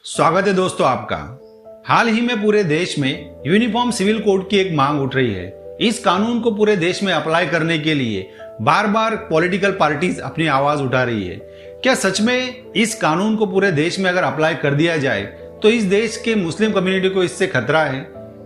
स्वागत है दोस्तों आपका। हाल ही में पूरे देश में यूनिफॉर्म सिविल कोड की एक मांग उठ रही है। इस कानून को पूरे देश में अप्लाई करने के लिए बार बार पॉलिटिकल पार्टीज अपनी आवाज उठा रही है। क्या सच में इस कानून को पूरे देश में अगर अप्लाई कर दिया जाए तो इस देश के मुस्लिम कम्युनिटी को इससे खतरा है?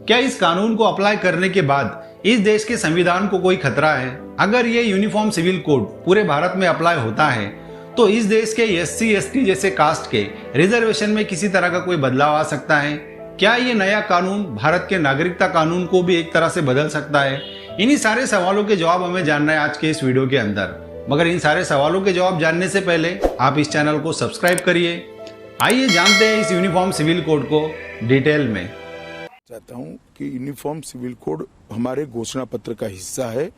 क्या इस कानून को अप्लाई करने के बाद इस देश के संविधान को कोई खतरा है? अगर ये यूनिफॉर्म सिविल कोड पूरे भारत में अप्लाई होता है तो इस देश के एससी एसटी जैसे कास्ट के रिजर्वेशन में किसी तरह का कोई बदलाव आ सकता है? क्या ये नया कानून भारत के नागरिकता कानून को भी एक तरह से बदल सकता है? इन्हीं सारे सवालों के जवाब हमें जानना है आज के इस वीडियो के अंदर। मगर इन सारे सवालों के जवाब जानने से पहले आप इस चैनल को सब्सक्राइब करिए। आइए जानते हैं इस यूनिफॉर्म सिविल कोड को डिटेल में। चाहता हूं कि यूनिफॉर्म सिविल कोड हमारे घोषणा पत्र का हिस्सा है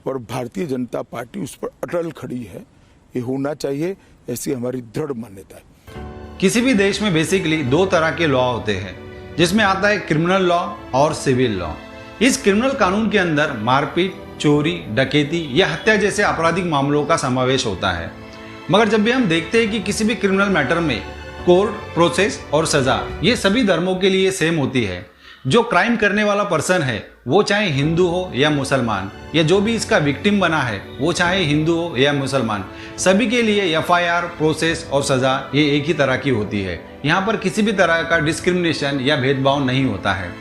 और भारतीय जनता पार्टी उस पर अटल खड़ी है। ये होना चाहिए, ऐसी हमारी दृढ़ मान्यता है। किसी भी देश में बेसिकली दो तरह के लॉ होते हैं, जिसमें आता है क्रिमिनल लॉ और सिविल लॉ। इस क्रिमिनल कानून के अंदर मारपीट, चोरी, डकैती या हत्या जैसे आपराधिक मामलों का समावेश होता है। मगर जब भी हम देखते हैं कि किसी भी क्रिमिनल मैटर में कोर्ट, प्रोसेस और सजा ये सभी धर्मों के लिए सेम होती है। जो क्राइम करने वाला पर्सन है वो चाहे हिंदू हो या मुसलमान, या जो भी इसका विक्टिम बना है वो चाहे हिंदू हो या मुसलमान, सभी के लिए एफआईआर, प्रोसेस और सजा ये एक ही तरह की होती है। यहाँ पर किसी भी तरह का डिस्क्रिमिनेशन या भेदभाव नहीं होता है।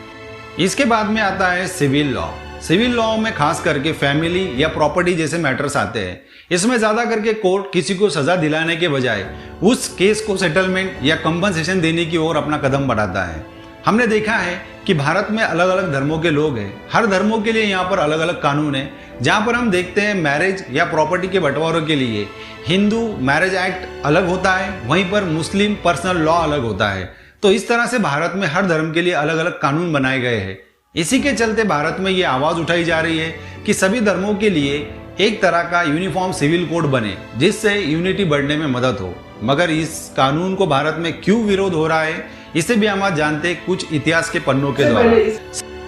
इसके बाद में आता है सिविल लॉ। सिविल लॉ में खास करके फैमिली या प्रॉपर्टी जैसे मैटर्स आते हैं। इसमें ज्यादा करके कोर्ट किसी को सजा दिलाने के बजाय उस केस को सेटलमेंट या कंपनसेशन देने की ओर अपना कदम बढ़ाता है। हमने देखा है कि भारत में अलग अलग धर्मों के लोग हैं। हर धर्मों के लिए यहाँ पर अलग अलग कानून है। जहाँ पर हम देखते हैं मैरिज या प्रॉपर्टी के बंटवारों के लिए हिंदू मैरिज एक्ट अलग होता है, वहीं पर मुस्लिम पर्सनल लॉ अलग होता है। तो इस तरह से भारत में हर धर्म के लिए अलग अलग कानून बनाए गए हैं। इसी के चलते भारत में ये आवाज उठाई जा रही है कि सभी धर्मों के लिए एक तरह का यूनिफॉर्म सिविल कोड बने, जिससे यूनिटी बढ़ने में मदद हो। मगर इस कानून को भारत में क्यों विरोध हो रहा है, इसे भी हम आज जानते हैं कुछ इतिहास के पन्नों के द्वारा।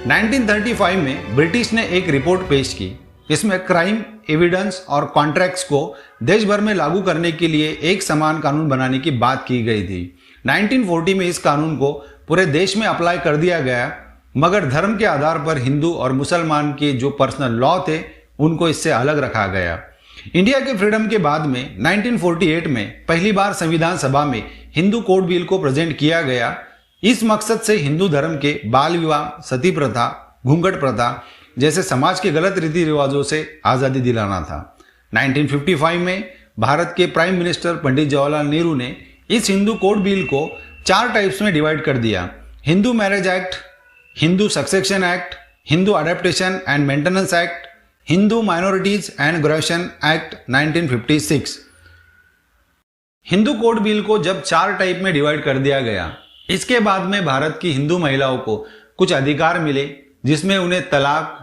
1935 में ब्रिटिश ने एक रिपोर्ट पेश की। इसमें क्राइम, एविडेंस और कॉन्ट्रैक्ट्स को देश भर में लागू करने के लिए एक समान कानून बनाने की बात की गई थी। 1940 में इस कानून को पूरे देश में अप्लाई कर दिया गया, मगर धर्म के आधार पर हिंदू और मुसलमान के जो पर्सनल लॉ थे उनको इससे अलग रखा गया। इंडिया के फ्रीडम के बाद में 1948 में पहली बार संविधान सभा में हिंदू कोड बिल को प्रेजेंट किया गया। इस मकसद से हिंदू धर्म के बाल विवाह, सती प्रथा, घूंघट प्रथा जैसे समाज के गलत रीति रिवाजों से आजादी दिलाना था। 1955 में भारत के प्राइम मिनिस्टर पंडित जवाहरलाल नेहरू ने इस हिंदू कोड बिल को 4 टाइप्स में डिवाइड कर दिया: Hindu marriage act, Hindu succession act, Hindu adaptation and maintenance act, Hindu minorities and graduation act 1956। Hindu code bill को जब 4 टाइप में डिवाइड कर दिया गया, इसके बाद में भारत की हिंदू महिलाओं को कुछ अधिकार मिले, जिसमें उन्हें तलाक,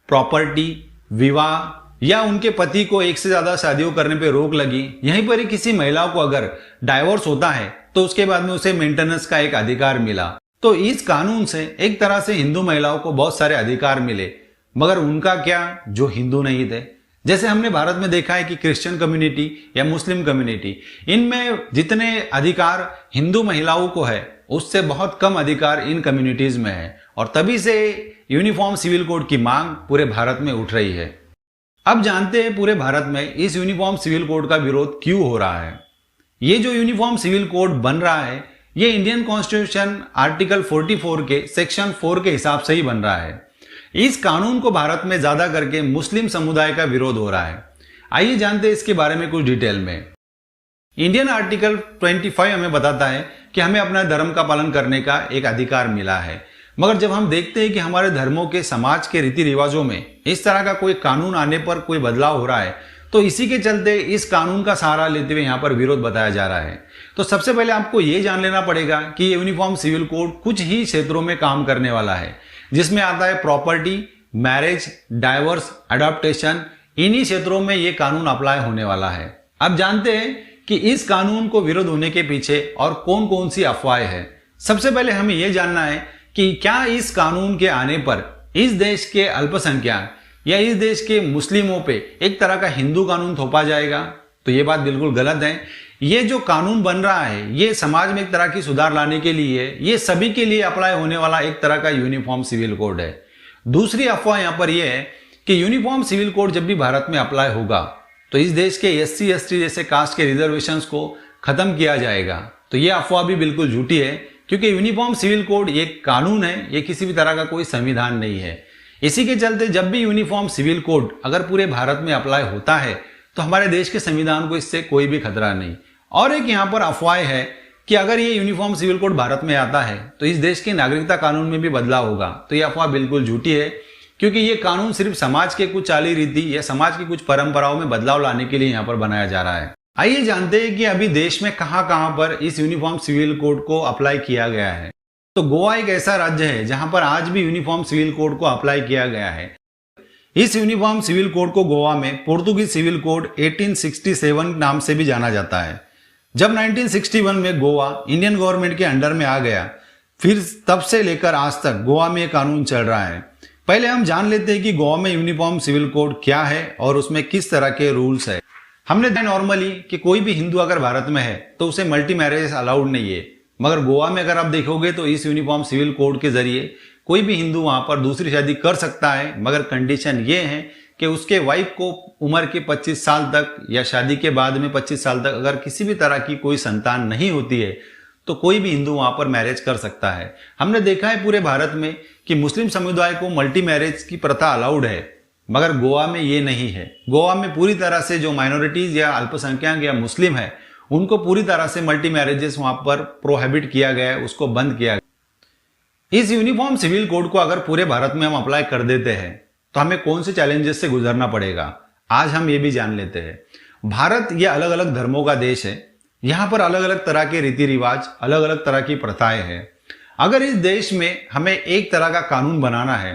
प्रॉपर्टी, विवाह या उनके पति को एक से ज्यादा शादियों करने पे रोक लगी। यहीं पर ही किसी महिलाओं को अगर डाइवोर्स होता है तो उसके बाद में उसे मेंटेनेंस का एक अधिकार मिला। तो इस कानून से एक तरह से हिंदू महिलाओं को बहुत सारे अधिकार मिले, मगर उनका क्या जो हिंदू नहीं थे। जैसे हमने भारत में देखा है कि क्रिश्चियन कम्युनिटी या मुस्लिम कम्युनिटी, इनमें जितने अधिकार हिंदू महिलाओं को है उससे बहुत कम अधिकार इन कम्युनिटीज में है। और तभी से यूनिफॉर्म सिविल कोड की मांग पूरे भारत में उठ रही है। अब जानते हैं पूरे भारत में इस यूनिफॉर्म सिविल कोड का विरोध क्यों हो रहा है। ये जो यूनिफॉर्म सिविल कोड बन रहा है ये इंडियन कॉन्स्टिट्यूशन आर्टिकल 44 के सेक्शन 4 के हिसाब से ही बन रहा है। इस कानून को भारत में ज्यादा करके मुस्लिम समुदाय का विरोध हो रहा है। आइए जानते हैं इसके बारे में कुछ डिटेल में। इंडियन आर्टिकल 25 हमें बताता है कि हमें अपना धर्म का पालन करने का एक अधिकार मिला है। मगर जब हम देखते हैं कि हमारे धर्मों के समाज के रीति रिवाजों में इस तरह का कोई कानून आने पर कोई बदलाव हो रहा है, तो इसी के चलते इस कानून का सहारा लेते हुए यहाँ पर विरोध बताया जा रहा है। तो सबसे पहले आपको ये जान लेना पड़ेगा कि ये यूनिफॉर्म सिविल कोड कुछ ही क्षेत्रों में काम करने वाला है, जिसमें आता है प्रॉपर्टी, मैरिज, डाइवोर्स, अडॉप्टेशन। इन्हीं क्षेत्रों में ये कानून अप्लाई होने वाला है। अब जानते हैं कि इस कानून को विरोध होने के पीछे और कौन कौन सी अफवाहें हैं। सबसे पहले हमें यह जानना है कि क्या इस कानून के आने पर इस देश के अल्पसंख्यक या इस देश के मुस्लिमों पे एक तरह का हिंदू कानून थोपा जाएगा? तो ये बात बिल्कुल गलत है। ये जो कानून बन रहा है ये समाज में एक तरह की सुधार लाने के लिए, ये सभी के लिए अप्लाई होने वाला एक तरह का यूनिफॉर्म सिविल कोड है। दूसरी अफवाह यहाँ पर यह है कि यूनिफॉर्म सिविल कोड जब भी भारत में अप्लाई होगा तो इस देश के SC ST जैसे कास्ट के रिजर्वेशंस को खत्म किया जाएगा। तो ये अफवाह भी बिल्कुल झूठी है, क्योंकि यूनिफॉर्म सिविल कोड ये कानून है, ये किसी भी तरह का कोई संविधान नहीं है। इसी के चलते जब भी यूनिफॉर्म सिविल कोड अगर पूरे भारत में अप्लाई होता है तो हमारे देश के संविधान को इससे कोई भी खतरा नहीं। और एक यहाँ पर अफवाह है कि अगर ये यूनिफॉर्म सिविल कोड भारत में आता है तो इस देश के नागरिकता कानून में भी बदलाव होगा। तो ये अफवाह बिल्कुल झूठी है, क्योंकि ये कानून सिर्फ समाज के कुछ चाली रीति या समाज की कुछ परंपराओं में बदलाव लाने के लिए यहाँ पर बनाया जा रहा है। आइए जानते हैं कि अभी देश में कहां पर इस यूनिफॉर्म सिविल कोड को अप्लाई किया गया है। तो गोवा एक ऐसा राज्य है जहां पर आज भी यूनिफॉर्म सिविल कोड को अप्लाई किया गया है। इस यूनिफॉर्म सिविल कोड को गोवा में पोर्तुगीज सिविल कोड 1867 नाम से भी जाना जाता है। जब 1961 में गोवा इंडियन गवर्नमेंट के अंडर में आ गया, फिर तब से लेकर आज तक गोवा में कानून चल रहा है। पहले हम जान लेते हैं कि गोवा में यूनिफॉर्म सिविल कोड क्या है और उसमें किस तरह के रूल्स है। हमने देखा नॉर्मली कि कोई भी हिंदू अगर भारत में है तो उसे मल्टी मैरिज अलाउड नहीं है, मगर गोवा में अगर आप देखोगे तो इस यूनिफॉर्म सिविल कोड के जरिए कोई भी हिंदू वहां पर दूसरी शादी कर सकता है, मगर कंडीशन ये है कि उसके वाइफ को उम्र के 25 साल तक या शादी के बाद में 25 साल तक अगर किसी भी तरह की कोई संतान नहीं होती है तो कोई भी हिंदू वहां पर मैरिज कर सकता है। हमने देखा है पूरे भारत में कि मुस्लिम समुदाय को मल्टी मैरिज की प्रथा अलाउड है, मगर गोवा में ये नहीं है। गोवा में पूरी तरह से जो माइनॉरिटीज या अल्पसंख्यक या मुस्लिम है उनको पूरी तरह से मल्टी मैरिजेस वहां पर प्रोहिबिट किया गया है, उसको बंद किया गया। इस यूनिफॉर्म सिविल कोड को अगर पूरे भारत में हम अप्लाई कर देते हैं तो हमें कौन से चैलेंजेस से गुजरना पड़ेगा, आज हम ये भी जान लेते हैं। भारत ये अलग अलग धर्मों का देश है, यहाँ पर अलग अलग तरह के रीति रिवाज, अलग अलग तरह की प्रथाएं हैं। अगर इस देश में हमें एक तरह का कानून बनाना है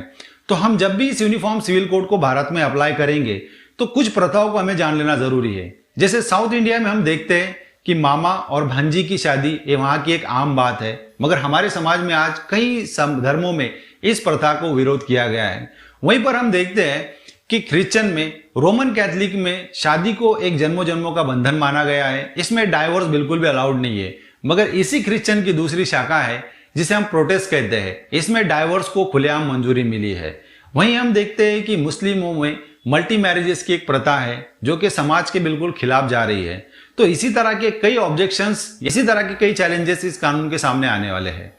तो हम जब भी इस यूनिफॉर्म सिविल कोड को भारत में अप्लाई करेंगे तो कुछ प्रथाओं को हमें जान लेना जरूरी है। जैसे साउथ इंडिया में हम देखते हैं कि मामा और भांजी की शादी ये वहां की एक आम बात है, मगर हमारे समाज में आज कई धर्मों में इस प्रथा को विरोध किया गया है। वहीं पर हम देखते हैं कि क्रिश्चियन में, रोमन कैथोलिक में शादी को एक जन्मों जन्मों का बंधन माना गया है, इसमें डाइवोर्स बिल्कुल भी अलाउड नहीं है। मगर इसी क्रिश्चियन की दूसरी शाखा है जिसे हम प्रोटेस्ट कहते हैं, इसमें डाइवोर्स को खुलेआम मंजूरी मिली है। वहीं हम देखते हैं कि मुस्लिमों में मल्टी मैरिजेस की एक प्रथा है जो कि समाज के बिल्कुल खिलाफ जा रही है। तो इसी तरह के कई ऑब्जेक्शंस, इसी तरह के कई चैलेंजेस इस कानून के सामने आने वाले हैं,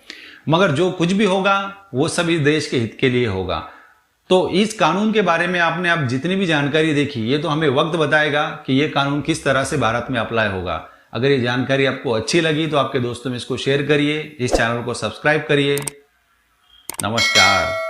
मगर जो कुछ भी होगा वो सब इस देश के हित के लिए होगा। तो इस कानून के बारे में आपने अब जितनी भी जानकारी देखी, ये तो हमें वक्त बताएगा कि ये कानून किस तरह से भारत में अप्लाई होगा। अगर ये जानकारी आपको अच्छी लगी तो आपके दोस्तों में इसको शेयर करिए, इस चैनल को सब्सक्राइब करिए। नमस्कार।